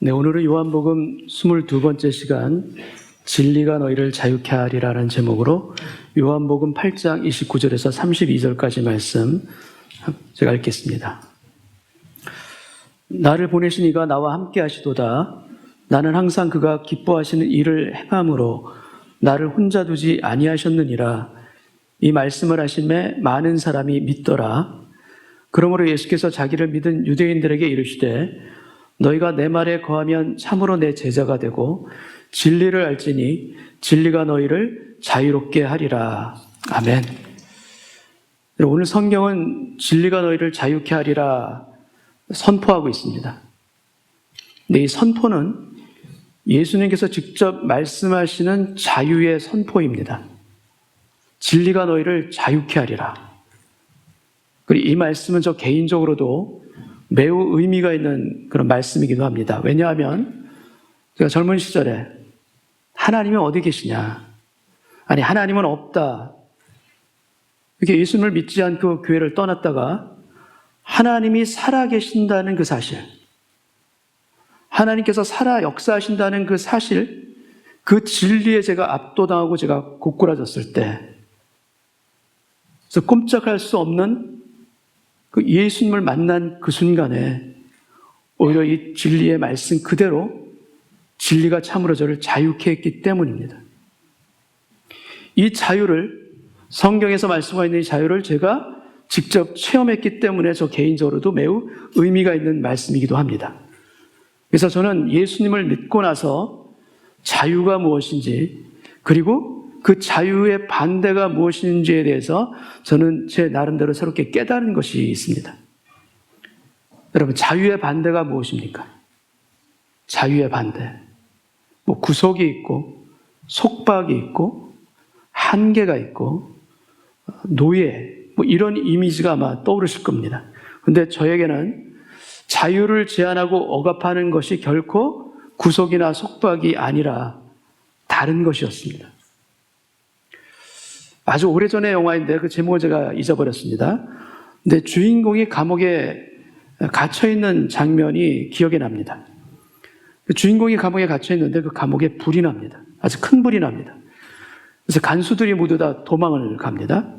네, 오늘은 요한복음 22번째 시간 진리가 너희를 자유케 하리라는 제목으로 요한복음 8장 29절에서 32절까지 말씀 제가 읽겠습니다. 나를 보내신 이가 나와 함께 하시도다. 나는 항상 그가 기뻐하시는 일을 행함으로 나를 혼자 두지 아니하셨느니라. 이 말씀을 하심에 많은 사람이 믿더라. 그러므로 예수께서 자기를 믿은 유대인들에게 이르시되 너희가 내 말에 거하면 참으로 내 제자가 되고 진리를 알지니 진리가 너희를 자유롭게 하리라. 아멘. 오늘 성경은 진리가 너희를 자유케 하리라 선포하고 있습니다. 근데 이 선포는 예수님께서 직접 말씀하시는 자유의 선포입니다. 진리가 너희를 자유케 하리라. 그리고 이 말씀은 저 개인적으로도 매우 의미가 있는 그런 말씀이기도 합니다. 왜냐하면 제가 젊은 시절에 하나님이 어디 계시냐? 아니, 하나님은 없다. 이렇게 예수님을 믿지 않고 교회를 떠났다가 하나님이 살아계신다는 그 사실, 하나님께서 살아 역사하신다는 그 사실, 그 진리에 제가 압도당하고 제가 고꾸라졌을 때, 그래서 꼼짝할 수 없는 그 예수님을 만난 그 순간에 오히려 이 진리의 말씀 그대로 진리가 참으로 저를 자유케 했기 때문입니다. 이 자유를, 성경에서 말씀하고 있는 이 자유를 제가 직접 체험했기 때문에 저 개인적으로도 매우 의미가 있는 말씀이기도 합니다. 그래서 저는 예수님을 믿고 나서 자유가 무엇인지, 그리고 그 자유의 반대가 무엇인지에 대해서 저는 제 나름대로 새롭게 깨달은 것이 있습니다. 여러분, 자유의 반대가 무엇입니까? 자유의 반대. 구속이 있고, 속박이 있고, 한계가 있고, 노예, 이런 이미지가 아마 떠오르실 겁니다. 근데 저에게는 자유를 제한하고 억압하는 것이 결코 구속이나 속박이 아니라 다른 것이었습니다. 아주 오래전의 영화인데 그 제목을 제가 잊어버렸습니다. 근데 주인공이 감옥에 갇혀있는 장면이 기억에 납니다. 그 주인공이 감옥에 갇혀있는데 그 감옥에 불이 납니다. 아주 큰 불이 납니다. 그래서 간수들이 모두 다 도망을 갑니다.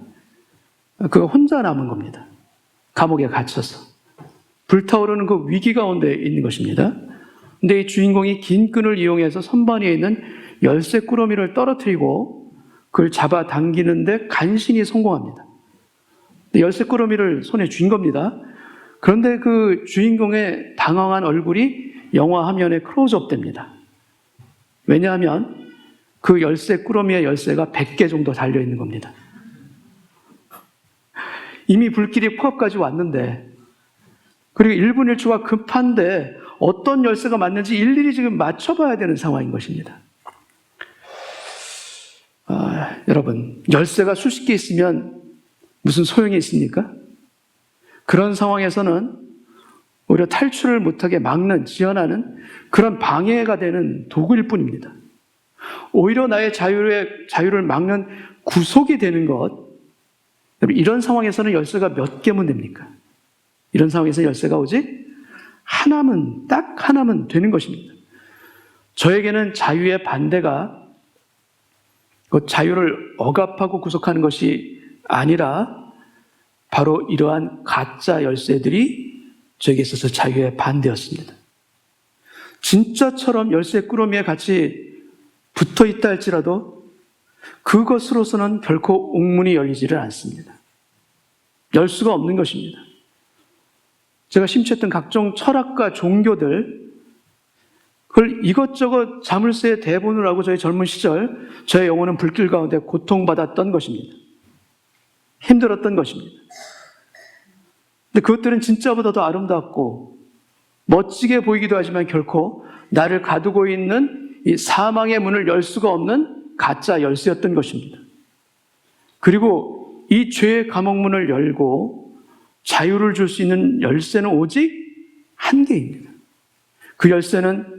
그가 혼자 남은 겁니다. 감옥에 갇혀서. 불타오르는 그 위기 가운데 있는 것입니다. 근데 이 주인공이 긴 끈을 이용해서 선반위에 있는 열쇠 꾸러미를 떨어뜨리고 그걸 잡아 당기는데 간신히 성공합니다. 열쇠 꾸러미를 손에 쥔 겁니다. 그런데 그 주인공의 당황한 얼굴이 영화 화면에 클로즈업 됩니다. 왜냐하면 그 열쇠 꾸러미의 열쇠가 100개 정도 달려있는 겁니다. 이미 불길이 코앞까지 왔는데, 그리고 1분 1초가 급한데 어떤 열쇠가 맞는지 일일이 지금 맞춰봐야 되는 상황인 것입니다. 여러분, 열쇠가 수십 개 있으면 무슨 소용이 있습니까? 그런 상황에서는 오히려 탈출을 못하게 막는, 지연하는 그런 방해가 되는 도구일 뿐입니다. 오히려 나의 자유를 막는 구속이 되는 것, 이런 상황에서는 열쇠가 몇 개면 됩니까? 이런 상황에서 열쇠가 오직 하나면, 딱 하나면 되는 것입니다. 저에게는 자유의 반대가 그 자유를 억압하고 구속하는 것이 아니라 바로 이러한 가짜 열쇠들이 저에게 있어서 자유의 반대였습니다. 진짜처럼 열쇠 꾸러미에 같이 붙어 있다 할지라도 그것으로서는 결코 옥문이 열리지를 않습니다. 열 수가 없는 것입니다. 제가 심취했던 각종 철학과 종교들, 그걸 이것저것 자물쇠의 대본을 하고 저의 젊은 시절 저의 영혼은 불길 가운데 고통받았던 것입니다. 힘들었던 것입니다. 근데 그것들은 진짜보다 더 아름답고 멋지게 보이기도 하지만 결코 나를 가두고 있는 이 사망의 문을 열 수가 없는 가짜 열쇠였던 것입니다. 그리고 이 죄의 감옥문을 열고 자유를 줄 수 있는 열쇠는 오직 한 개입니다. 그 열쇠는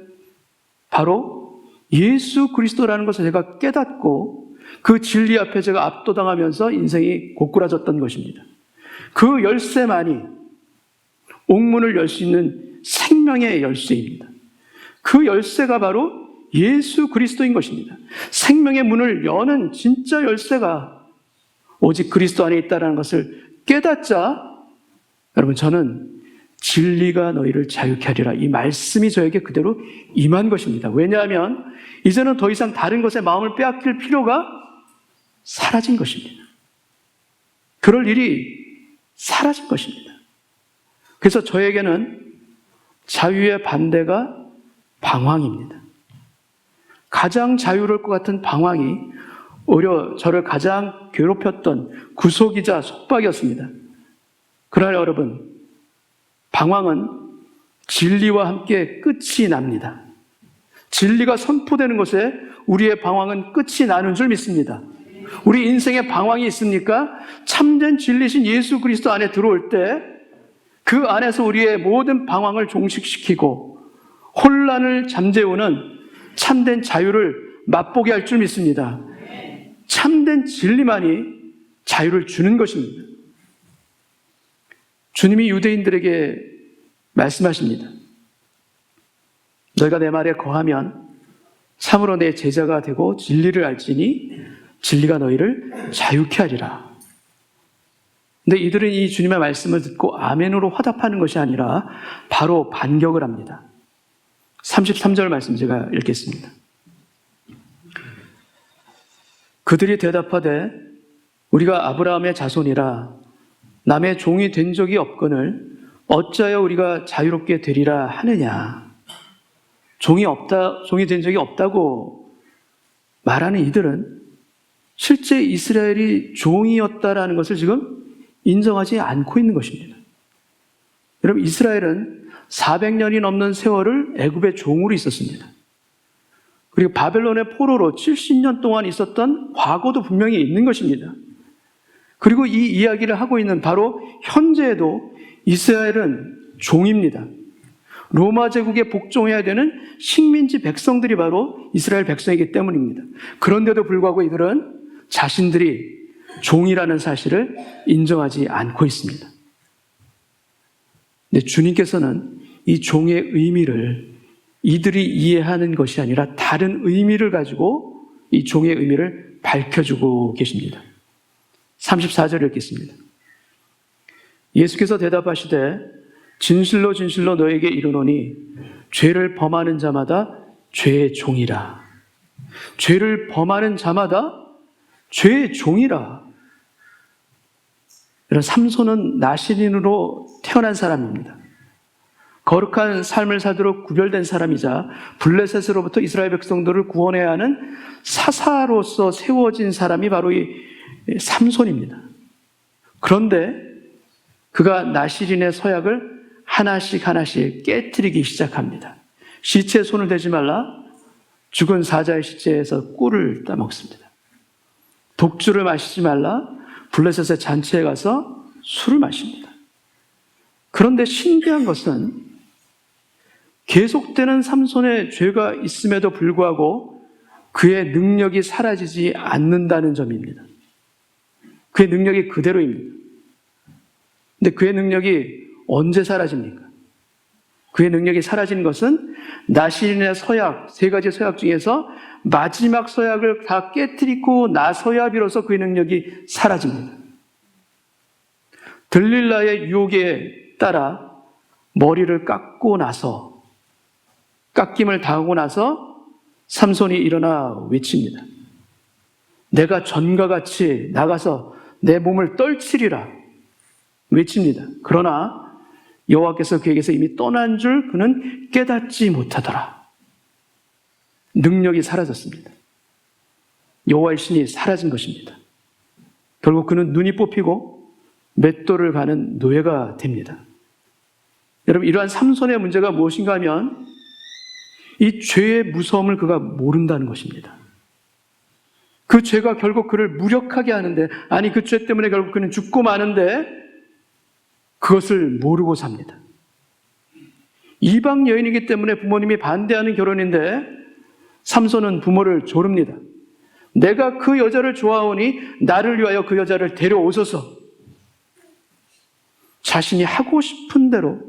바로 예수 그리스도라는 것을 제가 깨닫고 그 진리 앞에 제가 압도당하면서 인생이 고꾸라졌던 것입니다. 그 열쇠만이 옥문을 열 수 있는 생명의 열쇠입니다. 그 열쇠가 바로 예수 그리스도인 것입니다. 생명의 문을 여는 진짜 열쇠가 오직 그리스도 안에 있다는 것을 깨닫자 여러분 저는 진리가 너희를 자유케 하리라 이 말씀이 저에게 그대로 임한 것입니다. 왜냐하면 이제는 더 이상 다른 것에 마음을 빼앗길 필요가 사라진 것입니다. 그럴 일이 사라진 것입니다. 그래서 저에게는 자유의 반대가 방황입니다. 가장 자유로울 것 같은 방황이 오히려 저를 가장 괴롭혔던 구속이자 속박이었습니다. 그러나 여러분, 방황은 진리와 함께 끝이 납니다. 진리가 선포되는 것에 우리의 방황은 끝이 나는 줄 믿습니다. 우리 인생에 방황이 있습니까? 참된 진리신 예수 그리스도 안에 들어올 때 그 안에서 우리의 모든 방황을 종식시키고 혼란을 잠재우는 참된 자유를 맛보게 할 줄 믿습니다. 참된 진리만이 자유를 주는 것입니다. 주님이 유대인들에게 말씀하십니다. 너희가 내 말에 거하면 참으로 내 제자가 되고 진리를 알지니 진리가 너희를 자유케 하리라. 근데 이들은 이 주님의 말씀을 듣고 아멘으로 화답하는 것이 아니라 바로 반격을 합니다. 33절 말씀 제가 읽겠습니다. 그들이 대답하되 우리가 아브라함의 자손이라 남의 종이 된 적이 없거늘 어찌하여 우리가 자유롭게 되리라 하느냐. 종이 된 적이 없다고 말하는 이들은 실제 이스라엘이 종이었다라는 것을 지금 인정하지 않고 있는 것입니다. 여러분, 이스라엘은 400년이 넘는 세월을 애굽의 종으로 있었습니다. 그리고 바벨론의 포로로 70년 동안 있었던 과거도 분명히 있는 것입니다. 그리고 이 이야기를 하고 있는 바로 현재에도 이스라엘은 종입니다. 로마 제국에 복종해야 되는 식민지 백성들이 바로 이스라엘 백성이기 때문입니다. 그런데도 불구하고 이들은 자신들이 종이라는 사실을 인정하지 않고 있습니다. 근데 주님께서는 이 종의 의미를 이들이 이해하는 것이 아니라 다른 의미를 가지고 이 종의 의미를 밝혀주고 계십니다. 34절 읽겠습니다. 예수께서 대답하시되 진실로 진실로 너에게 이르노니 죄를 범하는 자마다 죄의 종이라. 죄를 범하는 자마다 죄의 종이라. 이런 삼손은 나실인으로 태어난 사람입니다. 거룩한 삶을 살도록 구별된 사람이자 블레셋으로부터 이스라엘 백성들을 구원해야 하는 사사로서 세워진 사람이 바로 이 삼손입니다. 그런데 그가 나실인의 서약을 하나씩 깨트리기 시작합니다. 시체에 손을 대지 말라. 죽은 사자의 시체에서 꿀을 따먹습니다. 독주를 마시지 말라. 블레셋의 잔치에 가서 술을 마십니다. 그런데 신기한 것은 계속되는 삼손의 죄가 있음에도 불구하고 그의 능력이 사라지지 않는다는 점입니다. 그의 능력이 그대로입니다. 근데 그의 능력이 언제 사라집니까? 그의 능력이 사라지는 것은 나실인의 서약, 3가지 서약 중에서 마지막 서약을 다 깨트리고 나서야 비로소 그의 능력이 사라집니다. 들릴라의 유혹에 따라 머리를 깎임을 당하고 나서 삼손이 일어나 외칩니다. 내가 전과 같이 나가서 내 몸을 떨치리라 외칩니다. 그러나 여호와께서 그에게서 이미 떠난 줄 그는 깨닫지 못하더라. 능력이 사라졌습니다. 여호와의 신이 사라진 것입니다. 결국 그는 눈이 뽑히고 맷돌을 가는 노예가 됩니다. 여러분, 이러한 삼손의 문제가 무엇인가 하면 이 죄의 무서움을 그가 모른다는 것입니다. 그 죄가 결국 그를 무력하게 하는데, 아니 그 죄 때문에 결국 그는 죽고 마는데 그것을 모르고 삽니다. 이방 여인이기 때문에 부모님이 반대하는 결혼인데 삼손은 부모를 조릅니다. 내가 그 여자를 좋아하오니 나를 위하여 그 여자를 데려오소서. 자신이 하고 싶은 대로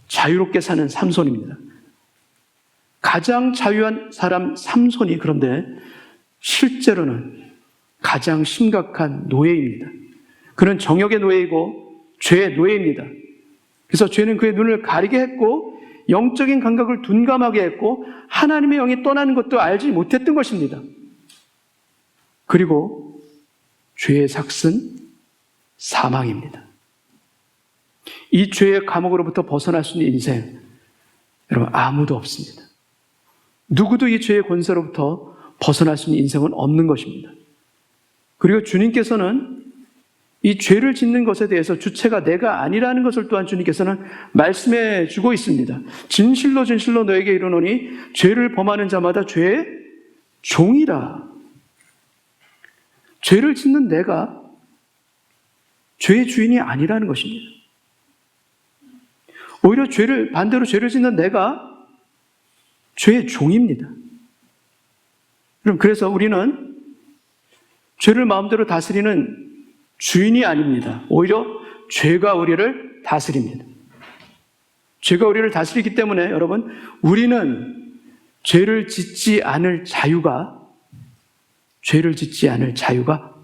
자유롭게 사는 삼손입니다. 가장 자유한 사람 삼손이 그런데 실제로는 가장 심각한 노예입니다. 그는 정욕의 노예이고 죄의 노예입니다. 그래서 죄는 그의 눈을 가리게 했고 영적인 감각을 둔감하게 했고 하나님의 영이 떠나는 것도 알지 못했던 것입니다. 그리고 죄의 삭은 사망입니다. 이 죄의 감옥으로부터 벗어날 수 있는 인생, 여러분 아무도 없습니다. 누구도 이 죄의 권세로부터 벗어날 수 있는 인생은 없는 것입니다. 그리고 주님께서는 이 죄를 짓는 것에 대해서 주체가 내가 아니라는 것을 또한 주님께서는 말씀해 주고 있습니다. 진실로 진실로 너에게 이르노니 죄를 범하는 자마다 죄의 종이라. 죄를 짓는 내가 죄의 주인이 아니라는 것입니다. 오히려 반대로 죄를 짓는 내가 죄의 종입니다. 그래서 우리는 죄를 마음대로 다스리는 주인이 아닙니다. 오히려 죄가 우리를 다스립니다. 죄가 우리를 다스리기 때문에 여러분, 우리는 죄를 짓지 않을 자유가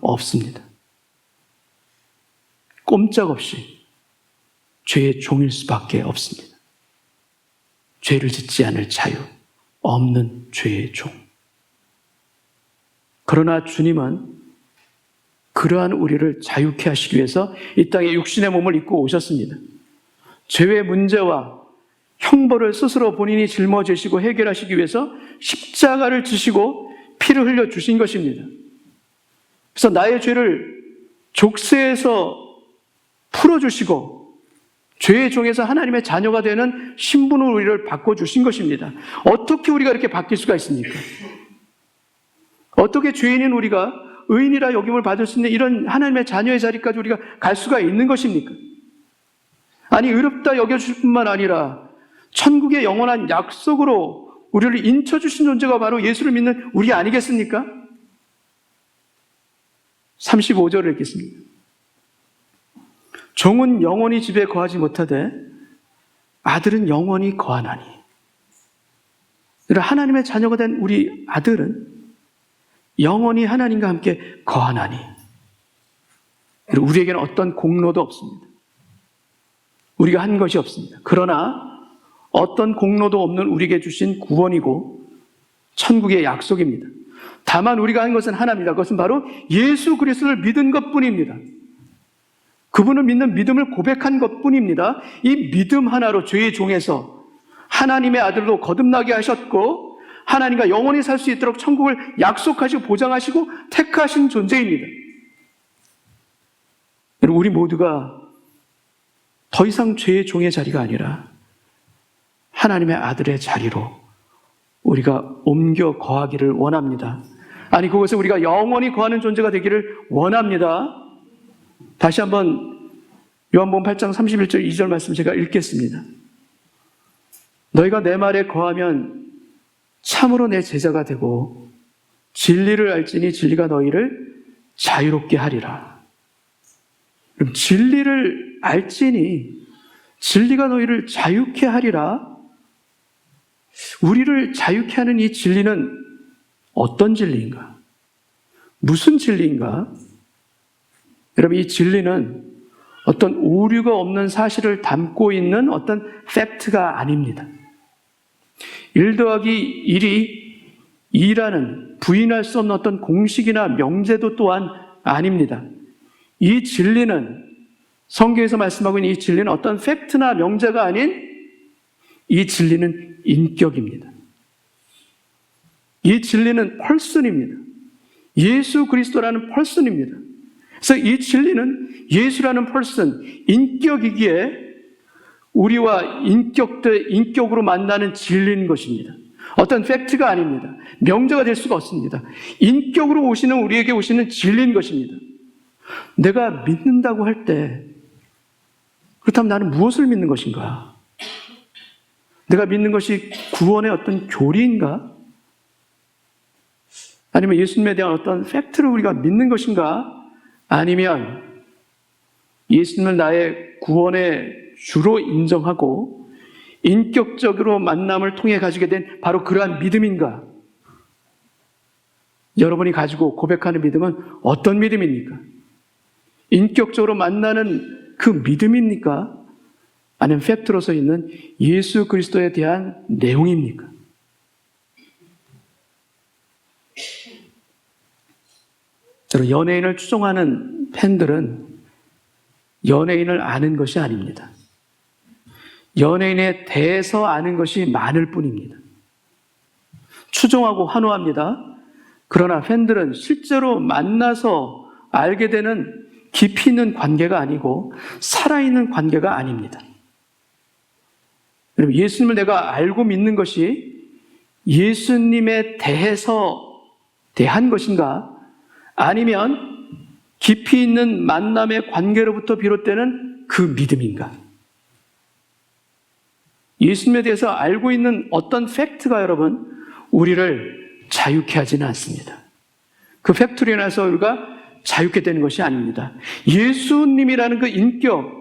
없습니다. 꼼짝없이 죄의 종일 수밖에 없습니다. 죄를 짓지 않을 자유, 없는 죄의 종. 그러나 주님은 그러한 우리를 자유케 하시기 위해서 이 땅에 육신의 몸을 입고 오셨습니다. 죄의 문제와 형벌을 스스로 본인이 짊어지시고 해결하시기 위해서 십자가를 지시고 피를 흘려 주신 것입니다. 그래서 나의 죄를 족쇄에서 풀어주시고 죄의 종에서 하나님의 자녀가 되는 신분으로 우리를 바꿔주신 것입니다. 어떻게 우리가 이렇게 바뀔 수가 있습니까? 어떻게 죄인인 우리가 의인이라 여김을 받을 수 있는 이런 하나님의 자녀의 자리까지 우리가 갈 수가 있는 것입니까? 아니, 의롭다 여겨주실 뿐만 아니라 천국의 영원한 약속으로 우리를 인쳐주신 존재가 바로 예수를 믿는 우리 아니겠습니까? 35절을 읽겠습니다. 종은 영원히 집에 거하지 못하되 아들은 영원히 거하나니. 하나님의 자녀가 된 우리 아들은 영원히 하나님과 함께 거하나니. 우리에게는 어떤 공로도 없습니다. 우리가 한 것이 없습니다. 그러나 어떤 공로도 없는 우리에게 주신 구원이고 천국의 약속입니다. 다만 우리가 한 것은 하나입니다. 그것은 바로 예수 그리스도를 믿은 것뿐입니다. 그분을 믿는 믿음을 고백한 것뿐입니다. 이 믿음 하나로 죄의 종에서 하나님의 아들로 거듭나게 하셨고 하나님과 영원히 살 수 있도록 천국을 약속하시고 보장하시고 택하신 존재입니다. 여러분, 우리 모두가 더 이상 죄의 종의 자리가 아니라 하나님의 아들의 자리로 우리가 옮겨 거하기를 원합니다. 아니, 그것에 우리가 영원히 거하는 존재가 되기를 원합니다. 다시 한번 요한복음 8장 31절 2절 말씀 제가 읽겠습니다. 너희가 내 말에 거하면 참으로 내 제자가 되고 진리를 알지니 진리가 너희를 자유롭게 하리라. 그럼 진리를 알지니 진리가 너희를 자유케 하리라. 우리를 자유케 하는 이 진리는 어떤 진리인가? 무슨 진리인가? 여러분, 이 진리는 어떤 오류가 없는 사실을 담고 있는 어떤 팩트가 아닙니다. 1 더하기 1이 2라는 부인할 수 없는 어떤 공식이나 명제도 또한 아닙니다. 이 진리는, 성경에서 말씀하고 있는 이 진리는 어떤 팩트나 명제가 아닌 이 진리는 인격입니다. 이 진리는 펄슨입니다. 예수 그리스도라는 펄슨입니다. 그래서 이 진리는 예수라는 펄슨, 인격이기에 우리와 인격으로 만나는 진리인 것입니다. 어떤 팩트가 아닙니다. 명제가 될 수가 없습니다. 인격으로 오시는, 우리에게 오시는 진리인 것입니다. 내가 믿는다고 할 때, 그렇다면 나는 무엇을 믿는 것인가? 내가 믿는 것이 구원의 어떤 교리인가? 아니면 예수님에 대한 어떤 팩트를 우리가 믿는 것인가? 아니면 예수님을 나의 구원의 주로 인정하고 인격적으로 만남을 통해 가지게 된 바로 그러한 믿음인가? 여러분이 가지고 고백하는 믿음은 어떤 믿음입니까? 인격적으로 만나는 그 믿음입니까? 아니면 팩트로서 있는 예수 그리스도에 대한 내용입니까? 연예인을 추종하는 팬들은 연예인을 아는 것이 아닙니다. 연예인에 대해서 아는 것이 많을 뿐입니다. 추종하고 환호합니다. 그러나 팬들은 실제로 만나서 알게 되는 깊이 있는 관계가 아니고 살아있는 관계가 아닙니다. 여러분, 예수님을 내가 알고 믿는 것이 예수님에 대한 것인가? 아니면 깊이 있는 만남의 관계로부터 비롯되는 그 믿음인가? 예수님에 대해서 알고 있는 어떤 팩트가 여러분, 우리를 자유케 하지는 않습니다. 그 팩트로 인해서 우리가 자유케 되는 것이 아닙니다. 예수님이라는 그 인격,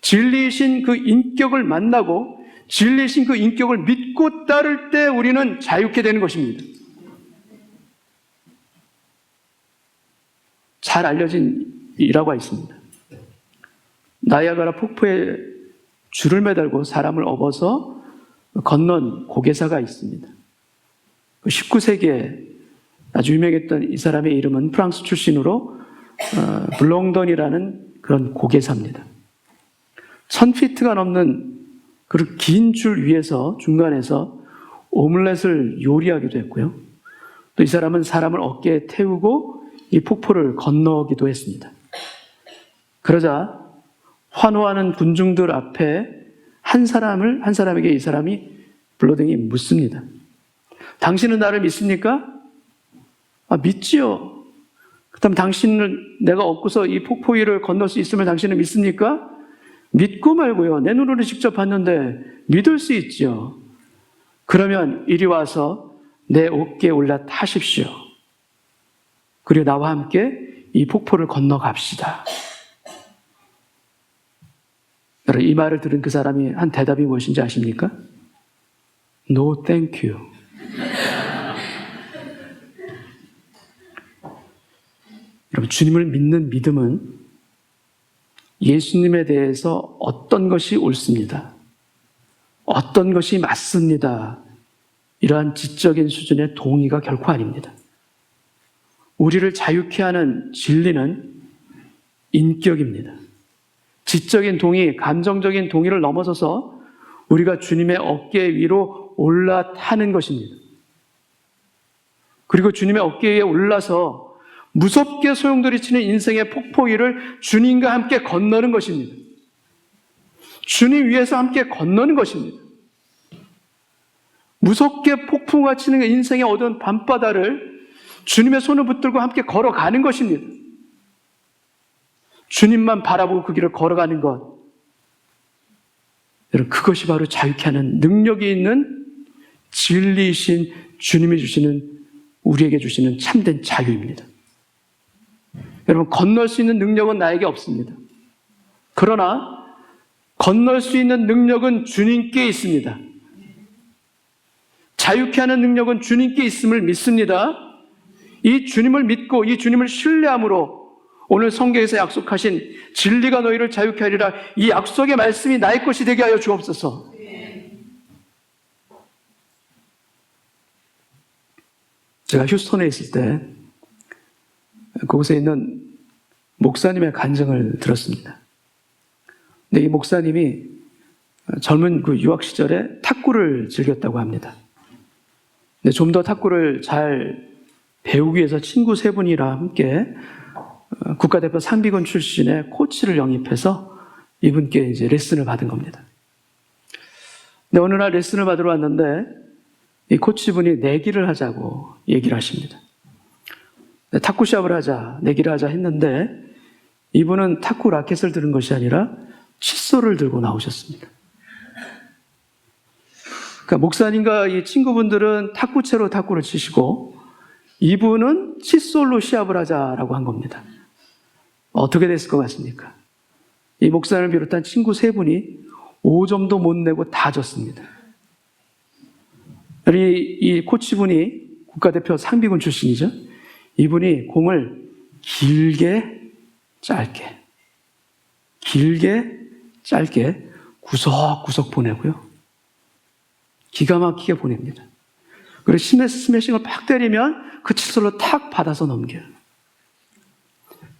진리이신 그 인격을 만나고 진리이신 그 인격을 믿고 따를 때 우리는 자유케 되는 것입니다. 잘 알려진 일화가 있습니다. 나이아가라 폭포에 줄을 매달고 사람을 업어서 건넌 고개사가 있습니다. 19세기에 아주 유명했던 이 사람의 이름은 프랑스 출신으로 블롱던이라는 그런 고개사입니다. 1000피트가 넘는 그 긴 줄 위에서 중간에서 오믈렛을 요리하기도 했고요. 또 이 사람은 사람을 어깨에 태우고 이 폭포를 건너기도 했습니다. 그러자 환호하는 군중들 앞에 한 사람에게 이 사람이 블로딩이 묻습니다. 당신은 나를 믿습니까? 믿지요. 그렇다면 당신을 내가 업고서 이 폭포 위를 건널 수 있음을 당신은 믿습니까? 믿고 말고요. 내 눈으로 직접 봤는데 믿을 수 있죠. 그러면 이리 와서 내 어깨에 올라타십시오. 그리고 나와 함께 이 폭포를 건너갑시다. 여러분, 이 말을 들은 그 사람이 한 대답이 무엇인지 아십니까? No, thank you. 여러분, 주님을 믿는 믿음은 예수님에 대해서 어떤 것이 옳습니다. 어떤 것이 맞습니다. 이러한 지적인 수준의 동의가 결코 아닙니다. 우리를 자유케 하는 진리는 인격입니다. 지적인 동의, 감정적인 동의를 넘어서서 우리가 주님의 어깨 위로 올라타는 것입니다. 그리고 주님의 어깨 위에 올라서 무섭게 소용돌이치는 인생의 폭포 위를 주님과 함께 건너는 것입니다. 주님 위에서 함께 건너는 것입니다. 무섭게 폭풍과 치는 인생의 어두운 밤바다를 주님의 손을 붙들고 함께 걸어가는 것입니다. 주님만 바라보고 그 길을 걸어가는 것. 여러분, 그것이 바로 자유케 하는 능력이 있는 진리이신 주님이 우리에게 주시는 참된 자유입니다. 여러분, 건널 수 있는 능력은 나에게 없습니다. 그러나 건널 수 있는 능력은 주님께 있습니다. 자유케 하는 능력은 주님께 있음을 믿습니다. 이 주님을 믿고 이 주님을 신뢰함으로 오늘 성경에서 약속하신 진리가 너희를 자유케 하리라, 이 약속의 말씀이 나의 것이 되게 하여 주옵소서. 제가 휴스턴에 있을 때 그곳에 있는 목사님의 간증을 들었습니다. 근데 이 목사님이 젊은 그 유학 시절에 탁구를 즐겼다고 합니다. 근데 좀 더 탁구를 잘 배우기 위해서 친구 3분이랑 함께 국가대표 상비군 출신의 코치를 영입해서 이분께 이제 레슨을 받은 겁니다. 근데 어느 날 레슨을 받으러 왔는데 이 코치분이 내기를 하자고 얘기를 하십니다. 탁구 시합을 하자, 내기를 하자 했는데 이분은 탁구 라켓을 들은 것이 아니라 칫솔을 들고 나오셨습니다. 그러니까 목사님과 이 친구분들은 탁구채로 탁구를 치시고 이분은 칫솔로 시합을 하자라고 한 겁니다. 어떻게 됐을 것 같습니까? 이 목사님을 비롯한 친구 3분이 5점도 못 내고 다 졌습니다. 이 코치분이 국가대표 상비군 출신이죠. 이분이 공을 길게 짧게 구석구석 보내고요. 기가 막히게 보냅니다. 그리고 스매싱을 팍 때리면 그 칫솔로 탁 받아서 넘겨요.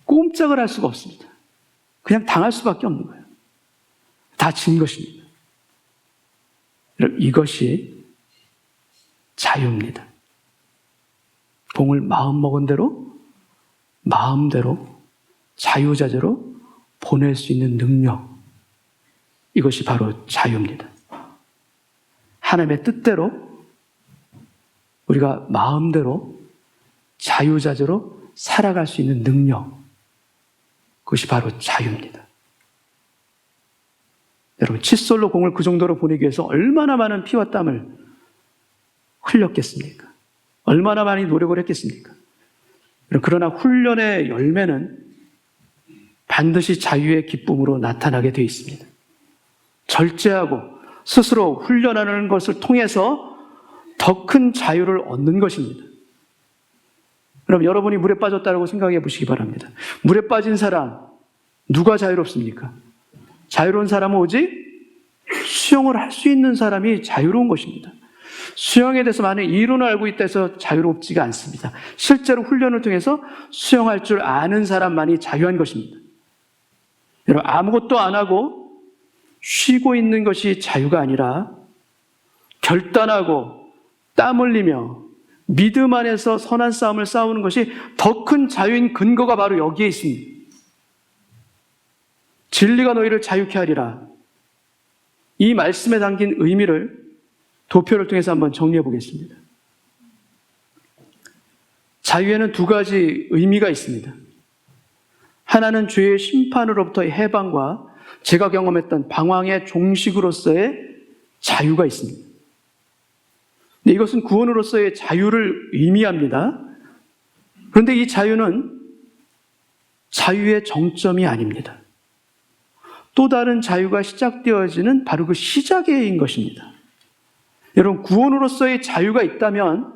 꼼짝을 할 수가 없습니다. 그냥 당할 수밖에 없는 거예요. 다 진 것입니다. 여러분, 이것이 자유입니다. 공을 마음먹은 대로, 마음대로, 자유자재로 보낼 수 있는 능력. 이것이 바로 자유입니다. 하나님의 뜻대로 우리가 마음대로 자유자재로 살아갈 수 있는 능력. 그것이 바로 자유입니다. 여러분, 칫솔로 공을 그 정도로 보내기 위해서 얼마나 많은 피와 땀을 흘렸겠습니까? 얼마나 많이 노력을 했겠습니까? 그러나 훈련의 열매는 반드시 자유의 기쁨으로 나타나게 되어 있습니다. 절제하고 스스로 훈련하는 것을 통해서 더 큰 자유를 얻는 것입니다. 그럼 여러분이 물에 빠졌다고 생각해 보시기 바랍니다. 물에 빠진 사람, 누가 자유롭습니까? 자유로운 사람은 오직 수영을 할 수 있는 사람이 자유로운 것입니다. 수영에 대해서 많은 이론을 알고 있다 해서 자유롭지가 않습니다. 실제로 훈련을 통해서 수영할 줄 아는 사람만이 자유한 것입니다. 여러분, 아무것도 안 하고 쉬고 있는 것이 자유가 아니라 결단하고 땀 흘리며 믿음 안에서 선한 싸움을 싸우는 것이 더 큰 자유인 근거가 바로 여기에 있습니다. 진리가 너희를 자유케 하리라. 이 말씀에 담긴 의미를 도표를 통해서 한번 정리해 보겠습니다. 자유에는 두 가지 의미가 있습니다. 하나는 죄의 심판으로부터의 해방과 제가 경험했던 방황의 종식으로서의 자유가 있습니다. 근데 이것은 구원으로서의 자유를 의미합니다. 그런데 이 자유는 자유의 정점이 아닙니다. 또 다른 자유가 시작되어지는 바로 그 시작인 것입니다. 여러분, 구원으로서의 자유가 있다면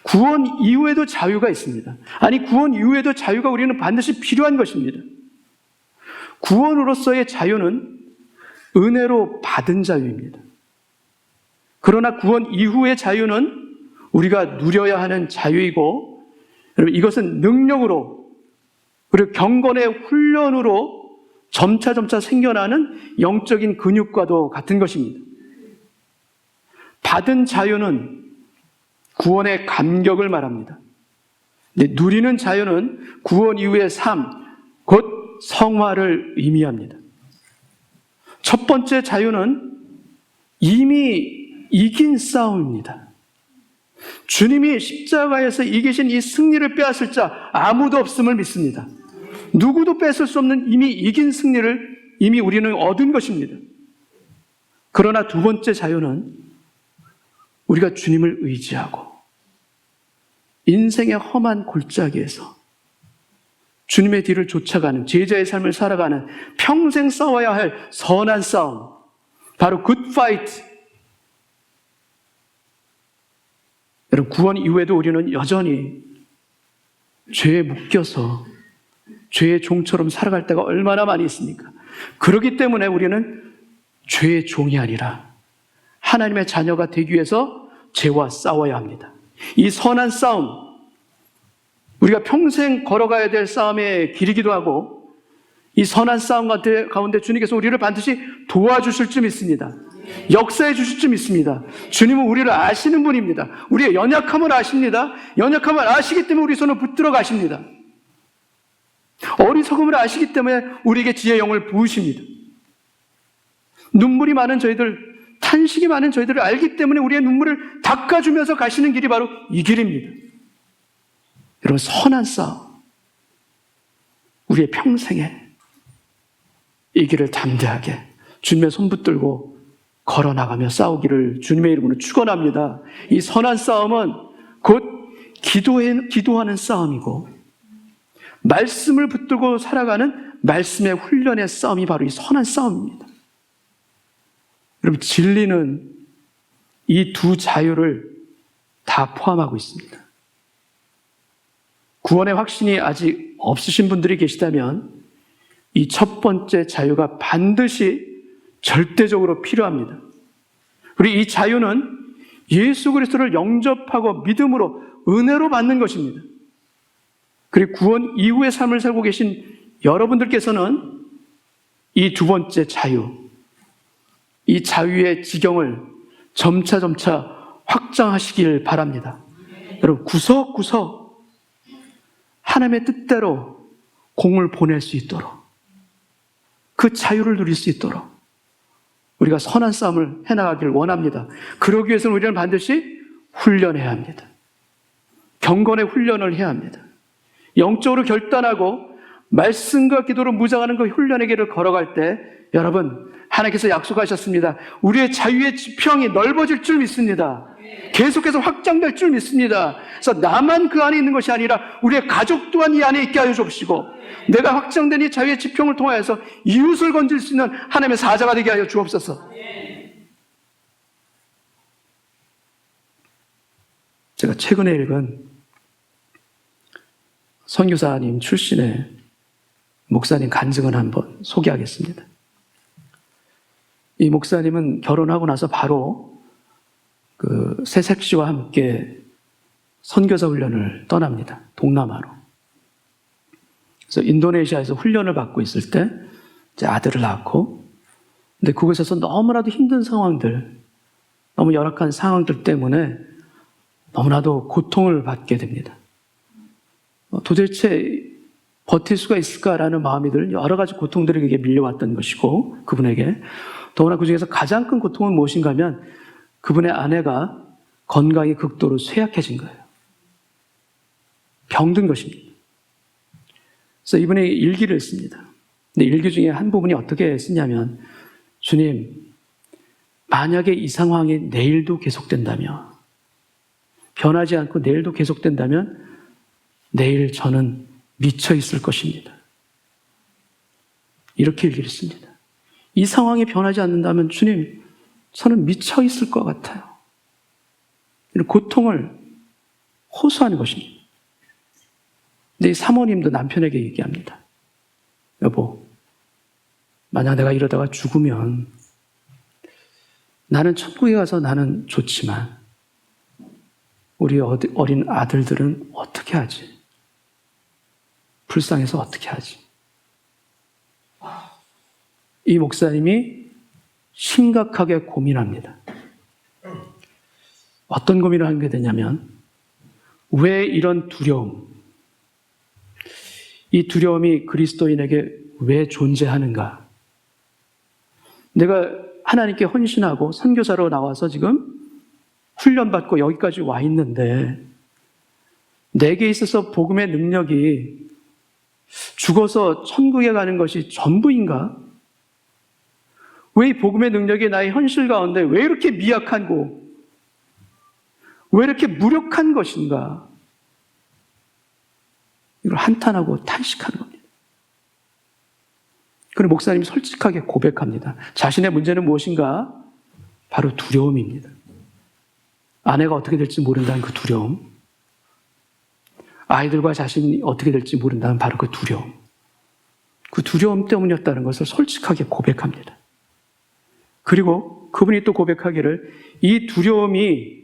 구원 이후에도 자유가 있습니다. 아니, 구원 이후에도 자유가 우리는 반드시 필요한 것입니다. 구원으로서의 자유는 은혜로 받은 자유입니다. 그러나 구원 이후의 자유는 우리가 누려야 하는 자유이고, 여러분, 이것은 능력으로 그리고 경건의 훈련으로 점차 생겨나는 영적인 근육과도 같은 것입니다. 받은 자유는 구원의 감격을 말합니다. 근데 누리는 자유는 구원 이후의 삶, 곧 성화를 의미합니다. 첫 번째 자유는 이미 이긴 싸움입니다. 주님이 십자가에서 이기신 이 승리를 빼앗을 자 아무도 없음을 믿습니다. 누구도 뺏을 수 없는 이미 이긴 승리를 이미 우리는 얻은 것입니다. 그러나 두 번째 자유는 우리가 주님을 의지하고 인생의 험한 골짜기에서 주님의 뒤를 쫓아가는 제자의 삶을 살아가는 평생 싸워야 할 선한 싸움, 바로 굿 파이트. 여러분, 구원 이후에도 우리는 여전히 죄에 묶여서 죄의 종처럼 살아갈 때가 얼마나 많이 있습니까? 그렇기 때문에 우리는 죄의 종이 아니라 하나님의 자녀가 되기 위해서 죄와 싸워야 합니다. 이 선한 싸움, 우리가 평생 걸어가야 될 싸움의 길이기도 하고, 이 선한 싸움 가운데 주님께서 우리를 반드시 도와주실 줄 믿습니다. 역사해 주실 줄 믿습니다. 주님은 우리를 아시는 분입니다. 우리의 연약함을 아십니다. 연약함을 아시기 때문에 우리 손을 붙들어 가십니다. 어리석음을 아시기 때문에 우리에게 지혜의 영을 부으십니다. 눈물이 많은 저희들, 탄식이 많은 저희들을 알기 때문에 우리의 눈물을 닦아주면서 가시는 길이 바로 이 길입니다. 여러분, 선한 싸움, 우리의 평생에 이 길을 담대하게 주님의 손 붙들고 걸어나가며 싸우기를 주님의 이름으로 축원합니다. 이 선한 싸움은 곧 기도하는 싸움이고, 말씀을 붙들고 살아가는 말씀의 훈련의 싸움이 바로 이 선한 싸움입니다. 여러분, 진리는 이 두 자유를 다 포함하고 있습니다. 구원의 확신이 아직 없으신 분들이 계시다면 이 첫 번째 자유가 반드시 절대적으로 필요합니다. 그리고 이 자유는 예수 그리스도를 영접하고 믿음으로 은혜로 받는 것입니다. 그리고 구원 이후의 삶을 살고 계신 여러분들께서는 이 두 번째 자유, 이 자유의 지경을 점차 확장하시길 바랍니다. 여러분, 구석구석 하나님의 뜻대로 공을 보낼 수 있도록, 그 자유를 누릴 수 있도록 우리가 선한 싸움을 해나가길 원합니다. 그러기 위해서는 우리는 반드시 훈련해야 합니다. 경건의 훈련을 해야 합니다. 영적으로 결단하고 말씀과 기도로 무장하는 그 훈련의 길을 걸어갈 때 여러분, 하나님께서 약속하셨습니다. 우리의 자유의 지평이 넓어질 줄 믿습니다. 계속해서 확장될 줄 믿습니다. 그래서 나만 그 안에 있는 것이 아니라 우리의 가족 또한 이 안에 있게 하여 주옵시고, 내가 확장된 이 자유의 지평을 통하여서 이웃을 건질 수 있는 하나님의 사자가 되게 하여 주옵소서. 제가 최근에 읽은 선교사님 출신의 목사님 간증을 한번 소개하겠습니다. 이 목사님은 결혼하고 나서 바로 그 새색 씨와 함께 선교사 훈련을 떠납니다. 동남아로. 그래서 인도네시아에서 훈련을 받고 있을 때 이제 아들을 낳고, 근데 그곳에서 너무나도 힘든 상황들, 너무 열악한 상황들 때문에 너무나도 고통을 받게 됩니다. 도대체 버틸 수가 있을까라는 마음이 들 여러 가지 고통들이 그에게 밀려왔던 것이고, 그분에게 더구나 그 중에서 가장 큰 고통은 무엇인가 하면 그분의 아내가 건강이 극도로 쇠약해진 거예요. 병든 것입니다. 그래서 이분이 일기를 씁니다. 근데 일기 중에 한 부분이 어떻게 쓰냐면, 주님, 만약에 이 상황이 내일도 계속된다면, 변하지 않고 내일도 계속된다면 내일 저는 미쳐 있을 것입니다. 이렇게 일기를 씁니다. 이 상황이 변하지 않는다면 주님, 저는 미쳐 있을 것 같아요. 이런 고통을 호소하는 것입니다. 근데 이 사모님도 남편에게 얘기합니다. 여보, 만약 내가 이러다가 죽으면 나는 천국에 가서 나는 좋지만 우리 어린 아들들은 어떻게 하지? 불쌍해서 어떻게 하지? 이 목사님이 심각하게 고민합니다. 어떤 고민을 하게 되냐면, 왜 이런 두려움, 이 두려움이 그리스도인에게 왜 존재하는가? 내가 하나님께 헌신하고 선교사로 나와서 지금 훈련받고 여기까지 와 있는데 내게 있어서 복음의 능력이 죽어서 천국에 가는 것이 전부인가? 왜 이 복음의 능력이 나의 현실 가운데 왜 이렇게 미약하고 왜 이렇게 무력한 것인가? 이걸 한탄하고 탄식하는 겁니다. 그리고 목사님이 솔직하게 고백합니다. 자신의 문제는 무엇인가? 바로 두려움입니다. 아내가 어떻게 될지 모른다는 그 두려움, 아이들과 자신이 어떻게 될지 모른다는 바로 그 두려움, 그 두려움 때문이었다는 것을 솔직하게 고백합니다. 그리고 그분이 또 고백하기를 이 두려움이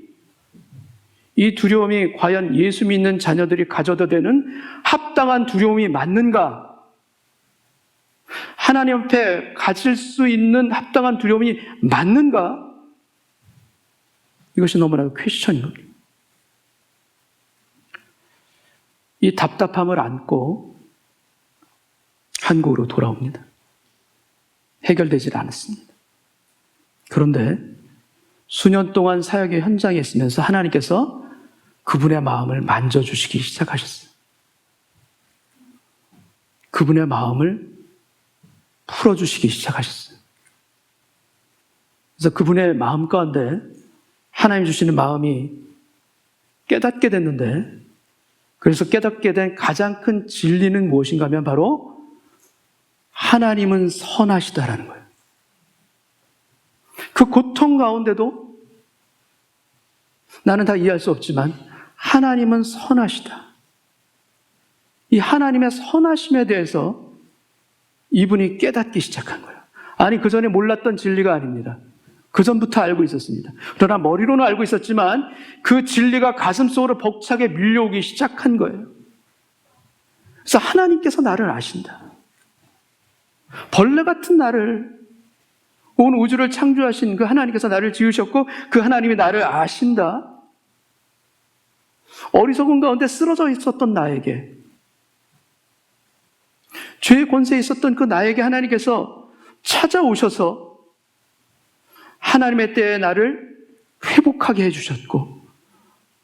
과연 예수 믿는 자녀들이 가져도 되는 합당한 두려움이 맞는가? 하나님 앞에 가질 수 있는 합당한 두려움이 맞는가? 이것이 너무나 퀘스천인 겁니다. 이 답답함을 안고 한국으로 돌아옵니다. 해결되질 않았습니다. 그런데 수년 동안 사역의 현장에 있으면서 하나님께서 그분의 마음을 만져주시기 시작하셨어요. 그분의 마음을 풀어주시기 시작하셨어요. 그래서 그분의 마음 가운데 하나님 주시는 마음이 깨닫게 됐는데, 그래서 깨닫게 된 가장 큰 진리는 무엇인가 하면 바로 하나님은 선하시다라는 거예요. 그 고통 가운데도 나는 다 이해할 수 없지만 하나님은 선하시다. 이 하나님의 선하심에 대해서 이분이 깨닫기 시작한 거예요. 아니, 그 전에 몰랐던 진리가 아닙니다. 그 전부터 알고 있었습니다. 그러나 머리로는 알고 있었지만 그 진리가 가슴속으로 벅차게 밀려오기 시작한 거예요. 그래서 하나님께서 나를 아신다. 벌레 같은 나를, 온 우주를 창조하신 그 하나님께서 나를 지으셨고 그 하나님이 나를 아신다. 어리석은 가운데 쓰러져 있었던 나에게, 죄의 권세에 있었던 그 나에게 하나님께서 찾아오셔서 하나님의 때에 나를 회복하게 해주셨고,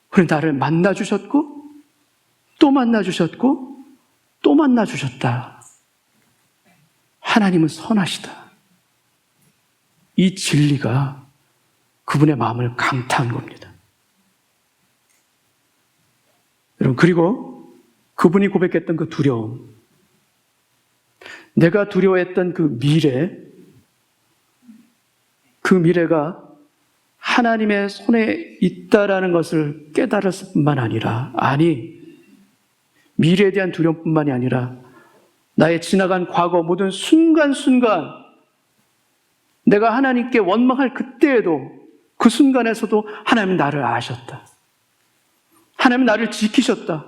그리고 나를 만나주셨고, 또 만나주셨고, 또 만나주셨다. 하나님은 선하시다. 이 진리가 그분의 마음을 강타한 겁니다. 여러분, 그리고 그분이 고백했던 그 두려움, 내가 두려워했던 그 미래, 그 미래가 하나님의 손에 있다라는 것을 깨달았을 뿐만 아니라, 아니, 미래에 대한 두려움뿐만이 아니라 나의 지나간 과거 모든 순간순간 내가 하나님께 원망할 그때에도, 그 순간에서도 하나님은 나를 아셨다. 하나님은 나를 지키셨다.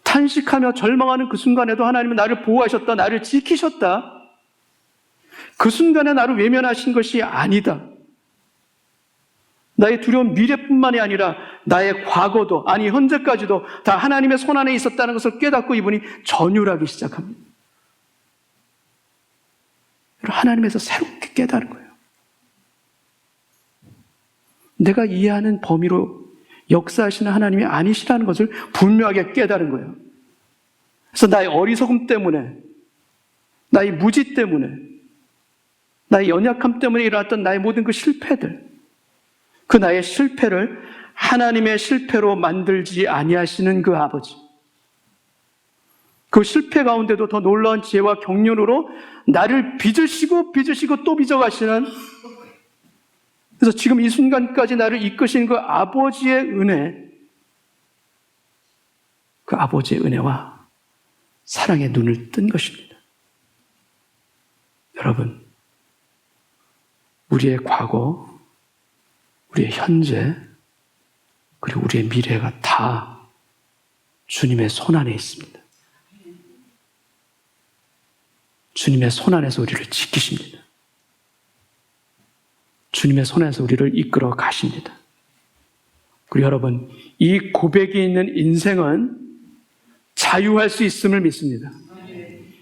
탄식하며 절망하는 그 순간에도 하나님은 나를 보호하셨다. 나를 지키셨다. 그 순간에 나를 외면하신 것이 아니다. 나의 두려운 미래뿐만이 아니라 나의 과거도, 아니 현재까지도 다 하나님의 손 안에 있었다는 것을 깨닫고 이분이 전율하기 시작합니다. 하나님에서 새롭게 깨달은 거예요. 내가 이해하는 범위로 역사하시는 하나님이 아니시라는 것을 분명하게 깨달은 거예요. 그래서 나의 어리석음 때문에, 나의 무지 때문에, 나의 연약함 때문에 일어났던 나의 모든 그 실패들, 그 나의 실패를 하나님의 실패로 만들지 아니하시는 그 아버지, 그 실패 가운데도 더 놀라운 지혜와 경륜으로 나를 빚으시고 또 빚어가시는, 그래서 지금 이 순간까지 나를 이끄신 그 아버지의 은혜, 그 아버지의 은혜와 사랑의 눈을 뜬 것입니다. 여러분, 우리의 과거, 우리의 현재, 그리고 우리의 미래가 다 주님의 손 안에 있습니다. 주님의 손 안에서 우리를 지키십니다. 주님의 손에서 우리를 이끌어 가십니다. 그리고 여러분, 이 고백이 있는 인생은 자유할 수 있음을 믿습니다.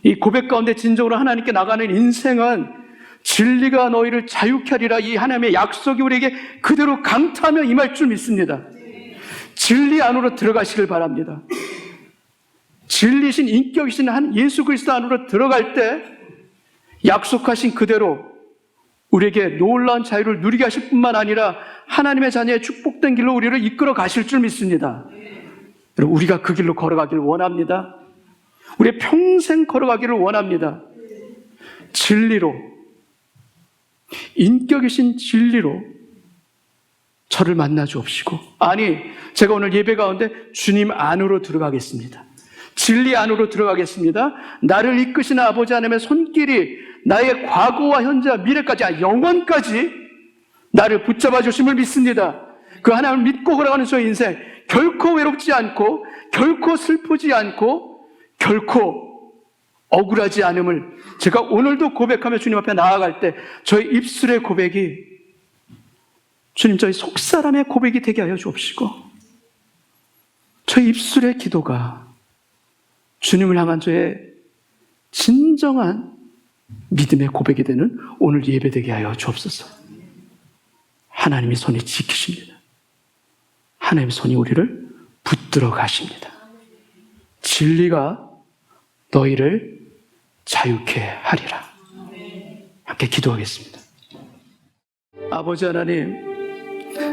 이 고백 가운데 진정으로 하나님께 나가는 인생은 진리가 너희를 자유케 하리라, 이 하나님의 약속이 우리에게 그대로 강타하며 임할 줄 믿습니다. 진리 안으로 들어가시길 바랍니다. 진리신 인격이신 한 예수 그리스도 안으로 들어갈 때 약속하신 그대로 우리에게 놀라운 자유를 누리게 하실 뿐만 아니라 하나님의 자녀의 축복된 길로 우리를 이끌어 가실 줄 믿습니다. 여러분, 우리가 그 길로 걸어가기를 원합니다. 우리의 평생 걸어가기를 원합니다. 진리로, 인격이신 진리로 저를 만나 주옵시고, 아니, 제가 오늘 예배 가운데 주님 안으로 들어가겠습니다. 진리 안으로 들어가겠습니다. 나를 이끄시는 아버지 하나님의 손길이 나의 과거와 현재와 미래까지, 영원까지 나를 붙잡아 주심을 믿습니다. 그 하나님을 믿고 걸어가는 저의 인생, 결코 외롭지 않고, 결코 슬프지 않고, 결코 억울하지 않음을 제가 오늘도 고백하며 주님 앞에 나아갈 때 저의 입술의 고백이, 주님, 저희 속사람의 고백이 되게 하여 주옵시고, 저희 입술의 기도가 주님을 향한 저의 진정한 믿음의 고백이 되는 오늘 예배되게 하여 주옵소서. 하나님의 손이 지키십니다. 하나님의 손이 우리를 붙들어 가십니다. 진리가 너희를 자유케 하리라. 함께 기도하겠습니다. 아버지 하나님,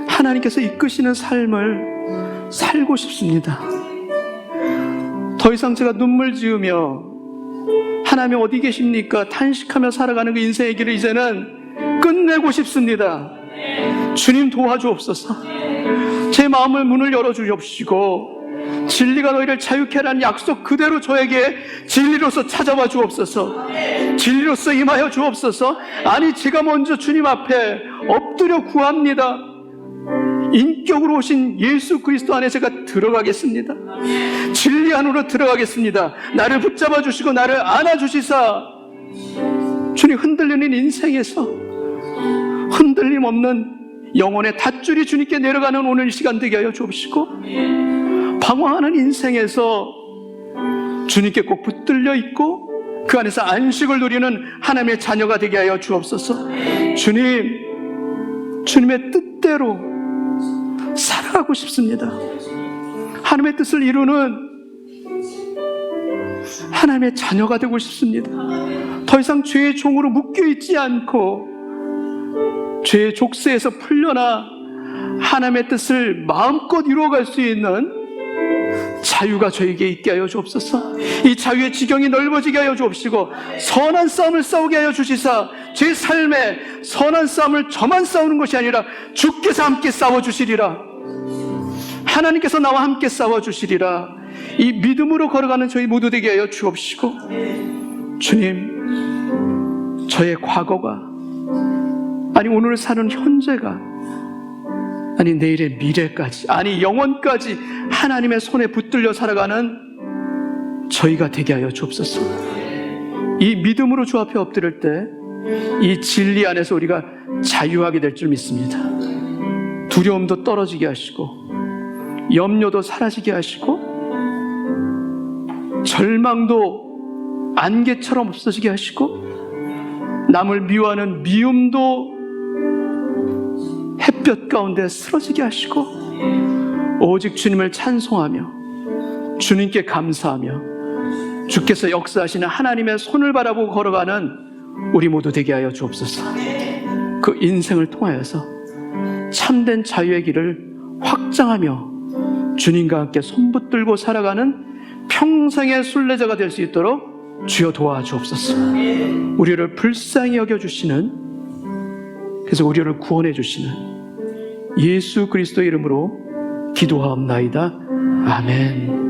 하나님께서 이끄시는 삶을 살고 싶습니다. 더 이상 제가 눈물 지으며 하나님 어디 계십니까? 탄식하며 살아가는 그 인생의 길을 이제는 끝내고 싶습니다. 주님 도와주옵소서. 제 마음을 문을 열어주옵시고 진리가 너희를 자유케 하라는 약속 그대로 저에게 진리로서 찾아와 주옵소서. 진리로서 임하여 주옵소서. 아니, 제가 먼저 주님 앞에 엎드려 구합니다. 인격으로 오신 예수 그리스도 안에 제가 들어가겠습니다. 진리 안으로 들어가겠습니다. 나를 붙잡아 주시고 나를 안아 주시사 주님, 흔들리는 인생에서 흔들림 없는 영혼의 닷줄이 주님께 내려가는 오늘 이 시간 되게 하여 주옵시고, 방황하는 인생에서 주님께 꼭 붙들려 있고 그 안에서 안식을 누리는 하나님의 자녀가 되게 하여 주옵소서. 주님, 주님의 뜻대로 살아가고 싶습니다. 하나님의 뜻을 이루는 하나님의 자녀가 되고 싶습니다. 더 이상 죄의 종으로 묶여있지 않고 죄의 족쇄에서 풀려나 하나님의 뜻을 마음껏 이루어갈 수 있는 자유가 저에게 있게 하여 주옵소서. 이 자유의 지경이 넓어지게 하여 주옵시고, 선한 싸움을 싸우게 하여 주시사 제 삶에 선한 싸움을 저만 싸우는 것이 아니라 주께서 함께 싸워주시리라, 하나님께서 나와 함께 싸워주시리라, 이 믿음으로 걸어가는 저희 모두 되게 하여 주옵시고, 주님, 저의 과거가, 아니 오늘 사는 현재가, 아니 내일의 미래까지, 아니 영원까지 하나님의 손에 붙들려 살아가는 저희가 되게 하여 주옵소서. 이 믿음으로 주 앞에 엎드릴 때 이 진리 안에서 우리가 자유하게 될 줄 믿습니다. 두려움도 떨어지게 하시고 염려도 사라지게 하시고 절망도 안개처럼 없어지게 하시고 남을 미워하는 미움도 햇볕 가운데 쓰러지게 하시고 오직 주님을 찬송하며 주님께 감사하며 주께서 역사하시는 하나님의 손을 바라보고 걸어가는 우리 모두 되게 하여 주옵소서. 그 인생을 통하여서 참된 자유의 길을 확장하며 주님과 함께 손붙들고 살아가는 평생의 순례자가 될 수 있도록 주여 도와주옵소서. 우리를 불쌍히 여겨주시는, 그래서 우리를 구원해 주시는 예수 그리스도의 이름으로 기도하옵나이다. 아멘.